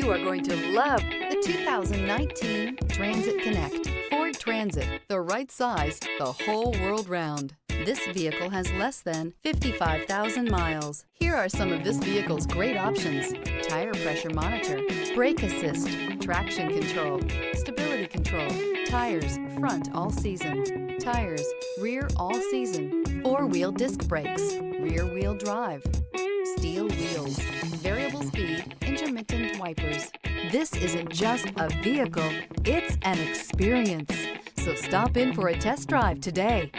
You are going to love the 2019 Transit Connect. Ford Transit, the right size the whole world round. This vehicle has less than 55,000 miles. Here are some of this vehicle's great options: tire pressure monitor, brake assist, traction control, stability control, tires front all season, tires rear all season, four-wheel disc brakes, rear wheel drive, steel wheels, variable speed, intermittent wipers. This isn't just a vehicle, it's an experience. So stop in for a test drive today.